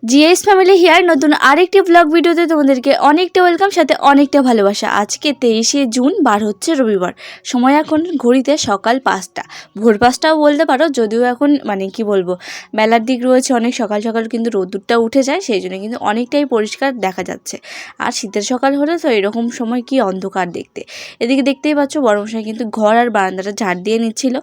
GS family here নতুন আরেকটি blog ভিডিওতে তোমাদেরকে অনেকটা ওয়েলকাম, সাথে অনেকটা ভালোবাসা। আজকে 23শে জুন, বার হচ্ছে রবিবার। সময় এখন ঘড়িতে সকাল 5টা, ভোর 5টাও বলতে পারো, যদিও এখন কি বলবো, বেলার দিক রয়েছে, অনেক সকাল সকাল কিন্তু রোদ্দুরটা উঠে যায়, সেই জন্য কিন্তু অনেকটাই পরিষ্কার দেখা যাচ্ছে। আর শীতের সকাল হলে তো এরকম সময় কি অন্ধকার দেখতে। এদিকে দেখতেই পাচ্ছ বড়মশাই কিন্তু ঘর আর বারান্দাটা ঝাড় দিয়ে নিচ্ছিল,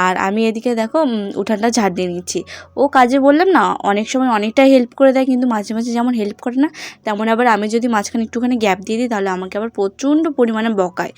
আর আমি এদিকে দেখো উঠানটা ঝাড় দিয়ে নিচ্ছি। ও কাজে বললাম না, অনেক সময় অনেকটাই হেল্প করে দেয়, কিন্তু মাঝে মাঝে যেমন হেল্প করে না, তেমন আবার আমি যদি মাঝখানে একটুখানি গ্যাপ দিয়ে দিই তাহলে আমাকে আবার প্রচণ্ড পরিমাণে বকায়।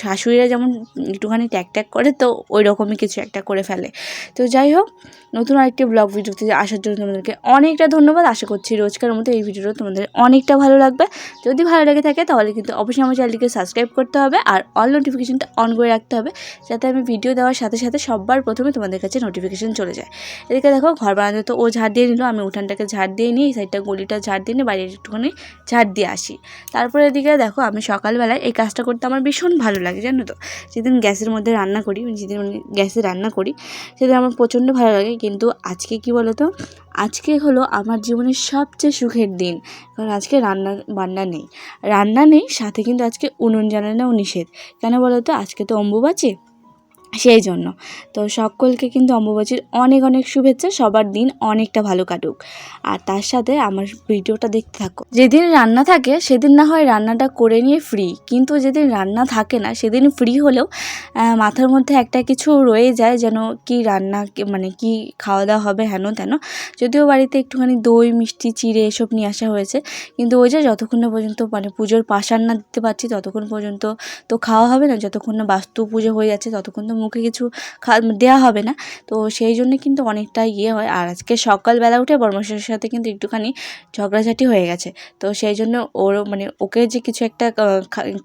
শাশুড়িরা যেমন একটুখানি ট্যাক ট্যাক করে, তো ওই রকমই কিছু একটা করে ফেলে। তো যাই হোক, নতুন আরেকটি ব্লগ ভিডিওতে আসার জন্য তোমাদেরকে অনেকটা ধন্যবাদ। আশা করছি রোজকার মতো এই ভিডিওটা তোমাদের অনেকটা ভালো লাগবে। যদি ভালো লেগে থাকে তাহলে কিন্তু অবশ্যই আমার চ্যানেলটিকে সাবস্ক্রাইব করতে হবে, আর অল নোটিফিকেশনটা অন করে রাখতে হবে, যাতে আমি ভিডিও দেওয়ার সাথে সাথে সবার প্রথমে তোমাদের কাছে নোটিফিকেশন চলে যায়। এদিকে দেখো ঘর বারান্দা তো ও ঝাড় দিয়ে নিল, আমি উঠানটাকে ঝাড় দিয়ে নিই, এই সাইডটা গলিটা ঝাড় দিয়ে নিই, বাইরে একটুখানি ঝাড় দিয়ে আসি। তারপরে এদিকে দেখো আমি সকালবেলায় এই কাজটা করতে আমার ভীষণ ভালো লাগে, জানো তো। যেদিন গ্যাসের মধ্যে রান্না করি, যেদিন গ্যাসে রান্না করি, সেদিন আমার প্রচণ্ড ভালো লাগে। কিন্তু আজকে কি বলো তো, আজকে হলো আমার জীবনের সবচেয়ে সুখের দিন, কারণ আজকে রান্না নেই, সাথে কিন্তু আজকে উনুন জ্বালানোও নিষেধ। কেন বলো তো, আজকে তো অম্বুবাচী, সেই জন্য। তো সকলকে কিন্তু অম্বুবাচীর অনেক অনেক শুভেচ্ছা, সবার দিন অনেকটা ভালো কাটুক। আর তার সাথে আমার ভিডিওটা দেখতে থাকো। যেদিন রান্না থাকে সেদিন না হয় রান্নাটা করে নিয়ে ফ্রি, কিন্তু যেদিন রান্না থাকে না সেদিন ফ্রি হলেও মাথার মধ্যে একটা কিছু রয়ে যায়, যেন কি রান্না কি খাওয়া দাওয়া হবে হেন তেন। যদিও বাড়িতে একটুখানি দই মিষ্টি চিড়ে এসব নিয়ে আসা হয়েছে, কিন্তু ওই যে যতক্ষণ না পর্যন্ত পুজোর পাশান না দিতে পারছি ততক্ষণ পর্যন্ত তো খাওয়া হবে না, যতক্ষণ না বাস্তু পুজো হয়ে যাচ্ছে ততক্ষণ তো মুখে কিছু দেওয়া হবে না। তো সেই জন্য কিন্তু অনেকটা হয়। আর আজকে সকালবেলা উঠে বর্মশের সাথে কিন্তু একটুখানি ঝগড়াঝাটি হয়ে গেছে। তো সেই জন্য ওর ওকে যে কিছু একটা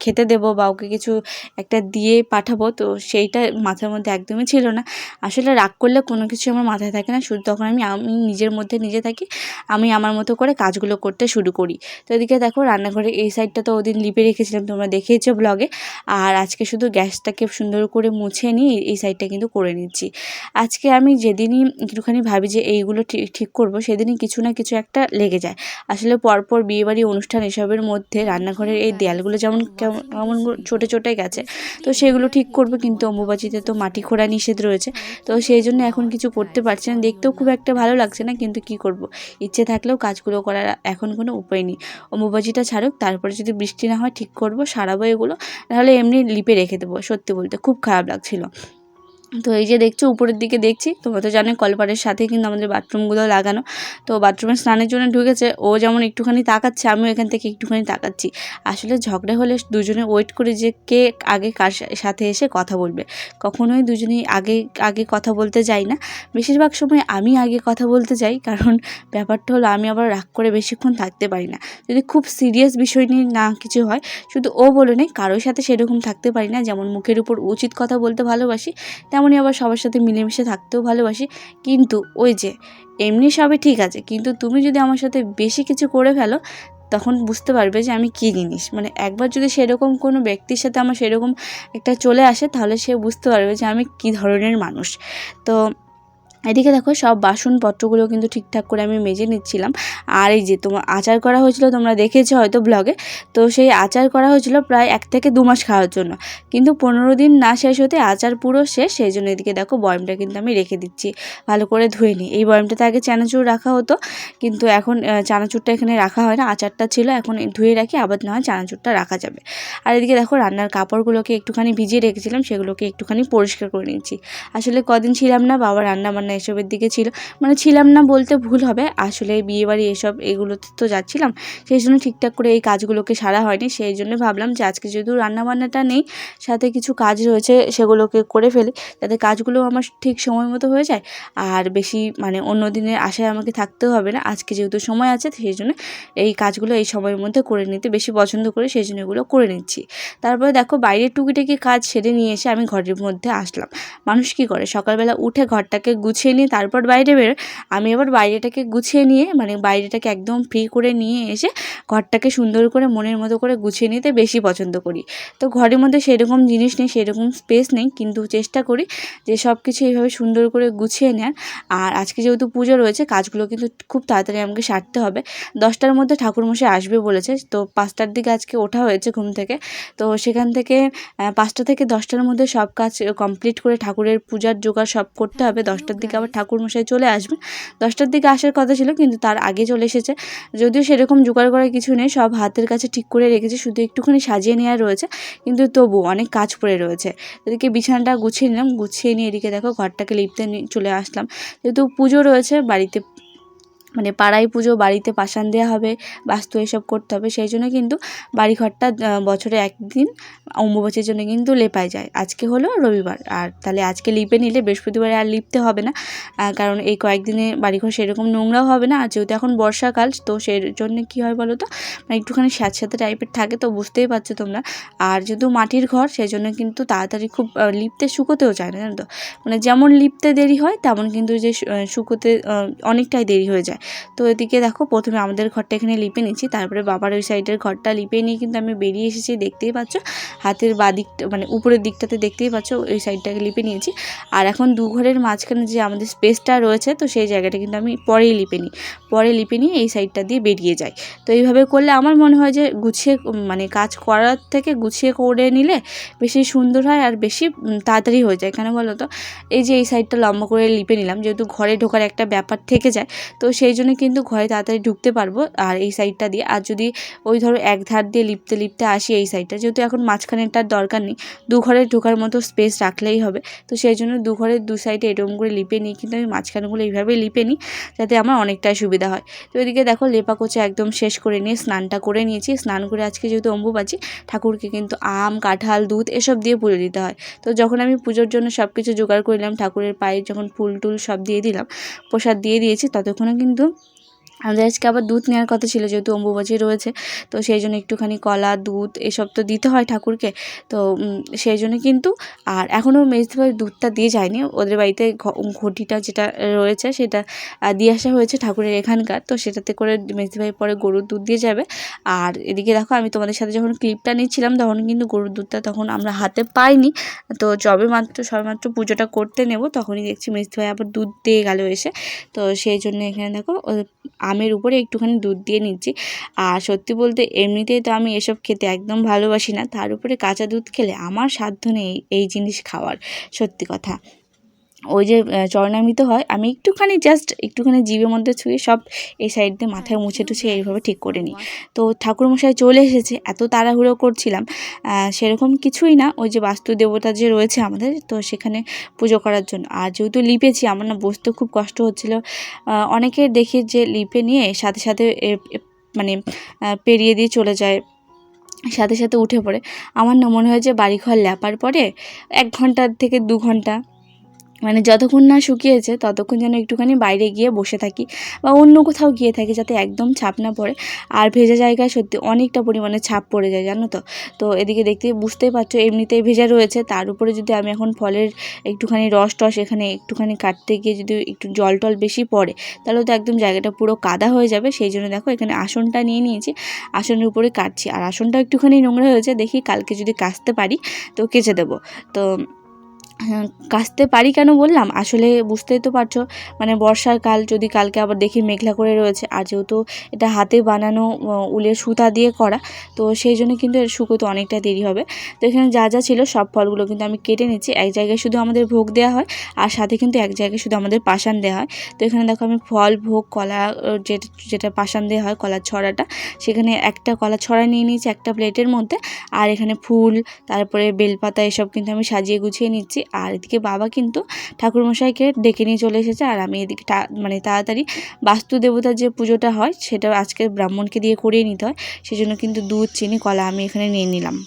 খেতে দেবো বা ওকে কিছু একটা দিয়ে পাঠাবো, তো সেইটা মাথার মধ্যে একদমই ছিল না। আসলে রাগ করলে কোনো কিছু আমার মাথায় থাকে না, শুধু তখন আমি নিজের মধ্যে নিজে থাকি, আমি আমার মতো করে কাজগুলো করতে শুরু করি। তো এদিকে দেখো রান্নাঘরে এই সাইডটা তো ওদিন লিপে রেখেছিলাম, তোমরা দেখেইছো ব্লগে। আর আজকে শুধু গ্যাসটাকে সুন্দর করে মুছে নিয়ে এই সাইডটা কিন্তু করে নিচ্ছি। আজকে আমি যেদিনই একটুখানি ভাবি যে এইগুলো ঠিক করব, সেদিনই কিছু না কিছু একটা লেগে যায়। আসলে পরপর বিয়েবাড়ি অনুষ্ঠান এসবের মধ্যে রান্নাঘরের এই দেয়ালগুলো যেমন কেমন ছোটো ছোটোই গেছে, তো সেগুলো ঠিক করব। কিন্তু অম্বুবাচীতে তো মাটি খোঁড়া নিষেধ রয়েছে, তো সেই জন্য এখন কিছু করতে পারছি না, দেখতেও খুব একটা ভালো লাগছে না, কিন্তু কি করব, ইচ্ছে থাকলেও কাজগুলো করার এখন কোনো উপায় নেই। অম্বুবাচীটা ছাড়ুক, তারপরে যদি বৃষ্টি না হয় ঠিক করব, সারাবো এগুলো, নাহলে এমনি লিপে রেখে দেবো। সত্যি বলতে খুব খারাপ লাগছিল। তো এই যে দেখছো উপরের দিকে দেখছি, তোমরা তো জানোই কলপারের সাথে কিন্তু আমাদের বাথরুমগুলো লাগানো। তো বাথরুমে স্নানের জন্য ঢুকেছে, ও যেমন একটুখানি তাকাচ্ছে, আমিও এখান থেকে একটুখানি তাকাচ্ছি। আসলে ঝগড়া হলে দুজনে ওয়েট করি যে কে আগে কার সাথে এসে কথা বলবে। কখনোই দুজনেই আগে আগে কথা বলতে যাই না, বেশিরভাগ সময় আমি আগে কথা বলতে যাই, কারণ ব্যাপারটা হলো আমি আবার রাগ করে বেশিক্ষণ থাকতে পারি না। যদি খুব সিরিয়াস বিষয় নিয়ে না কিছু হয়, শুধু ও বলে নেই, কারোর সাথে সেরকম থাকতে পারি না। যেমন মুখের উপর উচিত কথা বলতে ভালোবাসি, তেমনই আবার সবার সাথে মিলেমিশে থাকতেও ভালোবাসি। কিন্তু ওই যে এমনি সবে ঠিক আছে, কিন্তু তুমি যদি আমার সাথে বেশি কিছু করে ফেলো, তখন বুঝতে পারবে যে আমি কী জিনিস। একবার যদি সেরকম কোনো ব্যক্তির সাথে আমার সেরকম একটা চলে আসে, তাহলে সে বুঝতে পারবে যে আমি কী ধরনের মানুষ। তো এদিকে দেখো সব বাসনপত্রগুলো কিন্তু ঠিকঠাক করে আমি মেজে নিচ্ছিলাম। আর এই যে তোমার আচার করা হয়েছিল, তোমরা দেখেছো হয়তো ব্লগে, তো সেই আচার করা হয়েছিল প্রায় 1 থেকে 2 মাস খাওয়ার জন্য, কিন্তু 15 দিন না শেষ হতে আচার পুরো শেষ। সেই জন্য এদিকে দেখো বয়ামটা কিন্তু আমি রেখে দিচ্ছি, ভালো করে ধুয়ে নিই। এই বয়ামটাতে আগে চানাচুর রাখা হতো, কিন্তু এখন চানাচুরটা এখানে রাখা হয় না, আচারটা ছিল, এখন ধুয়ে রাখি, আবার না হয় চানাচুরটা রাখা যাবে। আর এদিকে দেখো রান্নার কাপড়গুলোকে একটুখানি ভিজিয়ে রেখেছিলাম, সেগুলোকে একটুখানি পরিষ্কার করে নিচ্ছি। আসলে কদিন ছিলাম না, বাবা রান্না এসবের দিকে ছিল, ছিলাম না বলতে ভুল হবে, আসলে বিয়েবাড়ি এগুলোতে তো যাচ্ছিলাম, সেই জন্য ঠিকঠাক করে এই কাজগুলোকে সারা হয়নি। সেই জন্য ভাবলাম যে আজকে যেহেতু রান্নাবান্নাটা নেই, সাথে কিছু কাজ রয়েছে, সেগুলোকে করে ফেলি, যাতে কাজগুলো আমার ঠিক সময় মতো হয়ে যায়। আর বেশি অন্য দিনের আশায় আমাকে থাকতেও হবে না, আজকে যেহেতু সময় আছে, সেই জন্য এই কাজগুলো এই সময়ের মধ্যে করে নিতে বেশি পছন্দ করি, সেই জন্য এগুলো করে নিচ্ছি। তারপরে দেখো বাইরের টুকিটাকি কাজ সেরে নিয়ে এসে আমি ঘরের মধ্যে আসলাম। মানুষ কী করে, সকালবেলা উঠে ঘরটাকে গুছিয়ে গুছিয়ে নিয়ে তারপর বাইরে বেরোয়, আমি আবার বাইরেটাকে গুছিয়ে নিয়ে মানে বাইরেটাকে একদম ফ্রি করে নিয়ে এসে ঘরটাকে সুন্দর করে মনের মতো করে গুছিয়ে নিতে বেশি পছন্দ করি। তো ঘরের মধ্যে সেরকম জিনিস নেই, সেরকম স্পেস নেই, কিন্তু চেষ্টা করি যে সব কিছু এইভাবে সুন্দর করে গুছিয়ে নেওয়ার। আর আজকে যেহেতু পুজো রয়েছে, কাজগুলো কিন্তু খুব তাড়াতাড়ি আমাকে সারতে হবে। 10টার মধ্যে ঠাকুরমশাই আসবে বলেছে, তো 5টার দিকে আজকে ওঠা হয়েছে ঘুম থেকে। তো সেখান থেকে 5টা থেকে 10টার মধ্যে সব কাজ কমপ্লিট করে ঠাকুরের পূজার জোগাড় সব করতে হবে। 10টার দিকে আবার ঠাকুরমশাই চলে আসবেন। 10টার দিকে আসার কথা ছিল, কিন্তু তার আগে চলে এসেছে। যদিও সেরকম জোগাড় করার কিছু নেই, সব হাতের কাছে ঠিক করে রেখেছি, শুধু একটুখানি সাজিয়ে নেওয়া রয়েছে, কিন্তু তবু অনেক কাজ পড়ে রয়েছে। এদিকে বিছানাটা গুছিয়ে নিলাম, গুছিয়ে নিয়ে এদিকে দেখো ঘরটাকে লিপতে চলে আসলাম। যেহেতু পুজো রয়েছে বাড়িতে, মানে পাড়ায় পুজো, বাড়িতে পাশান দেওয়া হবে, বাস্তু এসব করতে হবে, সেই জন্য কিন্তু বাড়িঘরটা বছরে একদিন অম্বুবাচীর জন্য কিন্তু লেপাই যায়। আজকে হলো রবিবার, আর তাহলে আজকে লিপে নিলে বৃহস্পতিবারে আর লিপতে হবে না, কারণ এই কয়েকদিনে বাড়িঘর সেরকম নোংরাও হবে না। আর যেহেতু এখন বর্ষাকাল, তো সেই জন্য কী হয় বলো তো, মানে একটুখানি স্যাঁতস্যাঁতে টাইপের থাকে, তো বুঝতেই পারছো তোমরা। আর যেহেতু মাটির ঘর, সেই জন্য কিন্তু তাড়াতাড়ি খুব লিপতে শুকোতেও চায় না, জানো তো। মানে যেমন লিপতে দেরি হয়, তেমন কিন্তু যে শুকোতে অনেকটাই দেরি হয়ে যায়। তো এদিকে দেখো প্রথমে আমাদের ঘরটা এখানে লিপে নিচ্ছি, তারপরে বাবার ওই সাইডের ঘরটা লিপে নিয়ে কিন্তু আমি বেরিয়ে এসেছি, দেখতেই পাচ্ছ হাতের বাঁ দিকটা মানে উপরের দিকটাতে দেখতেই পাচ্ছ ওই সাইডটাকে লিপে নিয়েছি। আর এখন দু ঘরের মাঝখানে যে আমাদের স্পেসটা রয়েছে, তো সেই জায়গাটা কিন্তু আমি পরেই লিপে নিই, পরে লিপে নিয়ে এই সাইডটা দিয়ে বেরিয়ে যাই। তো এইভাবে করলে আমার মনে হয় যে গুছিয়ে মানে কাজ করার থেকে গুছিয়ে করে নিলে বেশি সুন্দর হয় আর বেশি তাড়াতাড়ি হয়ে যায়। কেন বলো তো, এই যে এই সাইডটা লম্বা করে লিপে নিলাম, যেহেতু ঘরে ঢোকার একটা ব্যাপার থেকে যায়, তো সেই জন্য কিন্তু ঘরে তাড়াতাড়ি ঢুকতে পারবো আর এই সাইডটা দিয়ে। আর যদি ওই ধরো এক ধার দিয়ে লিপতে লিপতে আসি এই সাইডটা, যেহেতু এখন মাঝখানেরটার দরকার নেই, দু ঘরে ঢোকার মতো স্পেস রাখলেই হবে, তো সেই জন্য দু ঘরের দু সাইডে এরকম করে লিপে নিই, কিন্তু আমি মাঝখানগুলো এইভাবেই লিপে নিই যাতে আমার অনেকটাই সুবিধা হয়। তো এদিকে দেখো লেপা কোচা একদম শেষ করে নিয়ে স্নানটা করে নিয়েছি। স্নান করে আজকে যেহেতু অম্বুবাচী, ঠাকুরকে কিন্তু আম, কাঁঠাল, দুধ এসব দিয়ে পুজো দিতে হয়। তো যখন আমি পুজোর জন্য সব কিছু জোগাড় করলাম, ঠাকুরের পায়ে যখন ফুল টুল সব দিয়ে দিলাম, প্রসাদ দিয়ে দিয়েছি, ততক্ষণে কিন্তু আমাদের আজকে আবার দুধ নেওয়ার কথা ছিল, যেহেতু অম্বুবাচী রয়েছে, তো সেই জন্য একটুখানি কলা, দুধ এসব তো দিতে হয় ঠাকুরকে। তো সেই জন্য কিন্তু আর এখনও মেজদি ভাই দুধটা দিয়ে যায়নি, ওদের বাড়িতে ঘটিটা যেটা রয়েছে সেটা দিয়ে আসা হয়েছে ঠাকুরের এখানকার, তো সেটাতে করে মেজদি ভাই পরে গরুর দুধ দিয়ে যাবে। আর এদিকে দেখো আমি তোমাদের সাথে যখন ক্লিপটা নিচ্ছিলাম, তখন কিন্তু গরুর দুধটা তখন আমরা হাতে পাইনি। তো সবেমাত্র পুজোটা করতে নেব, তখনই দেখছি মেজদি ভাই আবার দুধ দিয়ে গেল এসে। তো সেই জন্য এখানে দেখো আমের উপরে একটুখানি দুধ দিয়ে নিচ্ছি। আর সত্যি বলতে এমনিতেই তো আমি এসব খেতে একদম ভালোবাসি না, তার উপরে কাঁচা দুধ খেলে আমার সাধ্য নেই এই জিনিস খাওয়ার, সত্যি কথা। ওই যে চরণামৃত হয়, আমি একটুখানি জিভের মধ্যে ছুঁয়ে সব এই সাইড দিয়ে মাথায় মুছে টুছে এইভাবে ঠিক করে নিই। তো ঠাকুরমশাই চলে এসেছে, এত তাড়াহুড়ো করছিলাম, সেরকম কিছুই না, ওই যে বাস্তু দেবতা যে রয়েছে আমাদের, তো সেখানে পুজো করার জন্য। আর যেহেতু লিপেছি, আমার না বসতে খুব কষ্ট হচ্ছিলো। অনেকের দেখি যে লিপে নিয়ে সাথে সাথে মানে পেরিয়ে দিয়ে চলে যায়, সাথে সাথে উঠে পড়ে। আমার না মনে হয় যে বাড়িঘর লেপার পরে 1 ঘন্টা থেকে 2 ঘন্টা, মানে যতক্ষণ না শুকিয়েছে ততক্ষণ যেন একটুখানি বাইরে গিয়ে বসে থাকি বা অন্য কোথাও গিয়ে থাকি, যাতে একদম ছাপ না পড়ে। আর ভেজা জায়গায় সত্যি অনেকটা পরিমাণে ছাপ পড়ে যায়, জানো তো। তো এদিকে বুঝতেই পারছো এমনিতেই ভেজা রয়েছে, তার উপরে যদি আমি এখন ফলের একটুখানি রস টস এখানে একটুখানি কাটতে গিয়ে যদি একটু জল টল বেশি পড়ে, তাহলে তো একদম জায়গাটা পুরো কাদা হয়ে যাবে। সেই জন্য দেখো এখানে আসনটা নিয়ে নিয়েছি, আসনের উপরে কাটছি। আর আসনটা একটুখানি নোংরা হয়েছে, দেখি কালকে যদি কাচতে পারি তো কেচে দেবো। তো কাচতে পারি কেন বললাম, আসলে বুঝতেই তো পারছো, মানে বর্ষার কাল, যদি কালকে আবার দেখি মেঘলা করে রয়েছে, আর যেহেতু এটা হাতে বানানো উলের সুতা দিয়ে করা, তো সেই জন্য কিন্তু এর শুকোতে অনেকটা দেরি হবে। তো এখানে যা যা ছিল সব ফলগুলো কিন্তু আমি কেটে নিচ্ছি। এক জায়গায় শুধু আমাদের ভোগ দেওয়া হয়, আর সাথে কিন্তু এক জায়গায় শুধু আমাদের পাশান দেওয়া হয়। তো এখানে দেখো আমি ফল, ভোগ, কলা, যেটা পাশান দেওয়া হয় কলার ছড়াটা, সেখানে একটা কলার ছড়া নিয়ে নিয়েছি একটা প্লেটের মধ্যে। আর এখানে ফুল, তারপরে বেলপাতা এসব কিন্তু আমি সাজিয়ে গুছিয়ে নিচ্ছি। আর এদিকে বাবা কিন্তু ঠাকুরমশাইকে ডেকে নিয়ে চলে এসেছে, আর আমি এদিকে মানে তাড়াতাড়ি বাস্তু দেবতার যে পুজোটা হয় সেটা আজকে ব্রাহ্মণকে দিয়ে করিয়ে নিতে হয়, সেজন্য কিন্তু দুধ, চিনি, কলা আমি এখানে নিয়ে নিলাম।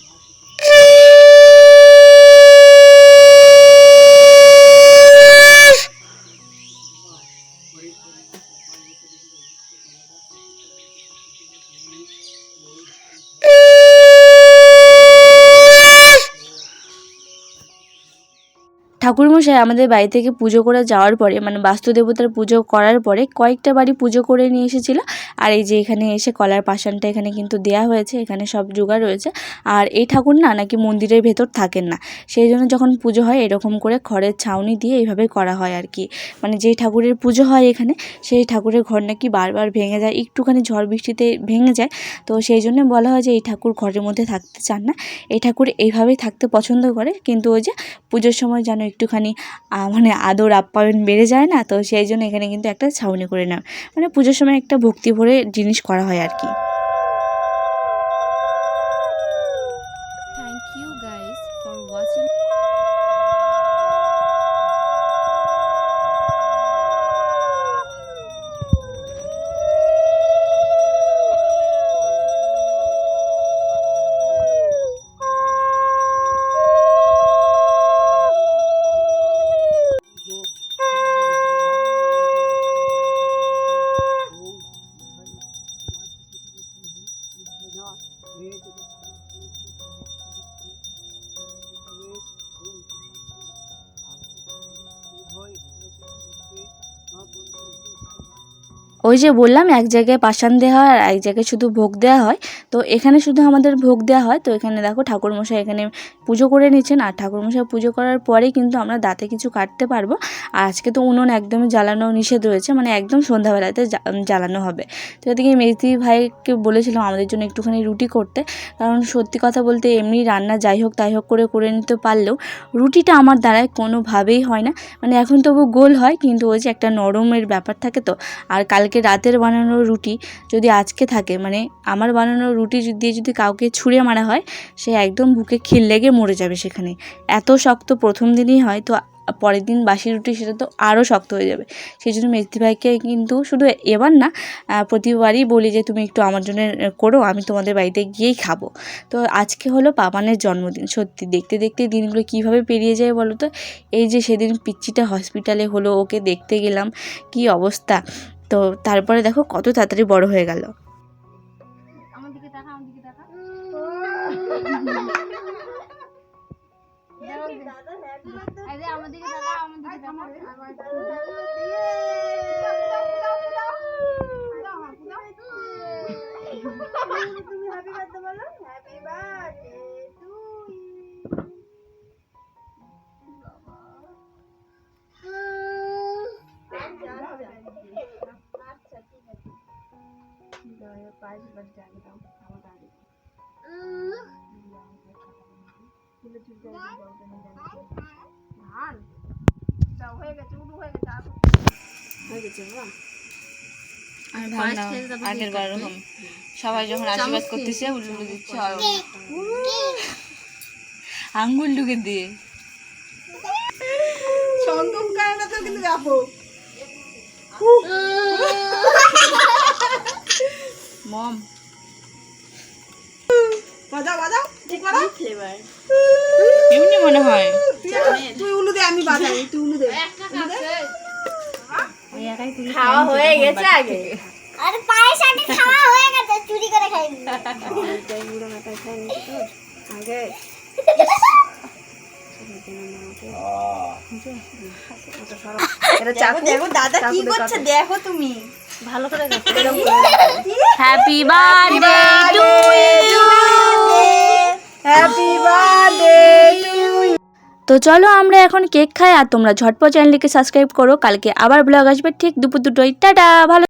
ঠাকুরমশাই আমাদের বাড়ি থেকে পুজো করে যাওয়ার পরে মানে বাস্তু দেবতার পুজো করার পরে কয়েকটা বাড়ি পুজো করে নিয়ে এসেছিলো। আর এই যে এখানে এসে কলার পাশানটা এখানে কিন্তু দেয়া হয়েছে, এখানে সব জোগাড় রয়েছে। আর এই ঠাকুর না নাকি মন্দিরের ভেতর থাকেন না, সেই জন্য যখন পুজো হয় এরকম করে খড়ের ছাউনি দিয়ে এইভাবে করা হয় আর কি। মানে যেই ঠাকুরের পুজো হয় এখানে সেই ঠাকুরের ঘর নাকি বারবার ভেঙে যায়, একটুখানি ঝড় বৃষ্টিতে ভেঙে যায়। তো সেই জন্য বলা হয় যে এই ঠাকুর ঘরের মধ্যে থাকতে চান না, এই ঠাকুর এইভাবেই থাকতে পছন্দ করে। কিন্তু ওই যে পুজোর সময় যেন একটুখানি মানে আদর আপ্যায়ন বেড়ে যায় না, তো সেই জন্য এখানে কিন্তু একটা ছাউনি করে নেয়, মানে পুজোর সময় একটা ভক্তি ভরে জিনিস করা হয় আর কি। Thank you guys for watching. ওই যে বললাম এক জায়গায় পাষাণ দেওয়া হয় আর এক জায়গায় শুধু ভোগ দেওয়া হয়, তো এখানে শুধু আমাদের ভোগ দেওয়া হয়। তো এখানে দেখো ঠাকুরমশাই এখানে পুজো করে নিচ্ছেন, আর ঠাকুরমশাই পুজো করার পরেই কিন্তু আমরা দাঁতে কিছু কাটতে পারবো। আর আজকে তো উনুন একদমই জ্বালানো নিষেধ রয়েছে, মানে একদম সন্ধ্যাবেলাতে জ্বালানো হবে। তো এদিকে মেজদি ভাইকে বলেছিলাম আমাদের জন্য একটুখানি রুটি করতে, কারণ সত্যি কথা বলতে এমনি রান্না যাই হোক তাই হোক করে নিতে পারলেও রুটিটা আমার দ্বারায় কোনোভাবেই হয় না। মানে এখন তবু গোল হয়, কিন্তু ওই যে একটা নরমের ব্যাপার থাকে। তো আর কালকে রাতের বানানো রুটি যদি আজকে থাকে, মানে আমার বানানো রুটি দিয়ে যদি কাউকে ছুঁড়ে মারা হয়, সে একদম বুকে খিল লেগে মরে যাবে সেখানে। এত শক্ত প্রথম দিনই হয়, তো পরের দিন বাসি রুটি সেটা তো আরও শক্ত হয়ে যাবে। সেই জন্য মেজদি ভাইকে কিন্তু শুধু এবার না প্রতিবারই বলি যে তুমি একটু আমার জন্য করো, আমি তোমাদের বাড়িতে গিয়েই খাবো। তো আজকে হলো পাপানের জন্মদিন। সত্যি দেখতে দেখতে দিনগুলো কীভাবে পেরিয়ে যায় বলো তো। এই যে সেদিন পিচ্চিটা হসপিটালে হলো, ওকে দেখতে গেলাম, কি অবস্থা। তো তারপরে দেখো কত তাড়াতাড়ি বড় হয়ে গেল। আমার দিকে তাকা, আমার দিকে তাকা। এই যে আমার দিকে তাকা, আমার দিকে তাকা। তুমি হ্যাপি বার্থডে বলো, হ্যাপি বার্থডে টু ইউ। আচ্ছা ঠিক আছে, পাঁচ বার জানি দাও আমার দাদি ফুলে চুলতে ধান যাও হয়ে গেছে, উড়ু হয়ে গেছে, আর হয়ে গেছে বাবা। আগের বার এরকম সবাই যখন আশীর্বাদ করতেছে উল্লু দিচ্ছে আঙ্গুল ঢুকে দিয়ে চন্দন কায়না তো কিন্তু যাবো মম বাজাও বাজাও ঠিক বাজা ফ্লেভার এমনি মনে হয়। তুই উলু দে, আমি বাজাই, তুই উলু দে। খাওয়া হয়ে গেছে আগে, আরে পায়েস আগে খাওয়া হয়ে গেছে, চুরি করে খাইনি। বুড়ো মাথা খাইনি তো আগে। দেখো দাদা কি করছে, দেখো তুমি ভালো করে happy birthday to you. Happy birthday to you. তো চলো আমরা এখন কেক খাই, আর তোমরা ঝটপট চ্যানেলটিকে সাবস্ক্রাইব করো। কালকে আবার ব্লগ আসবে ঠিক দুপুর 2টোয়। টাটা, ভালো।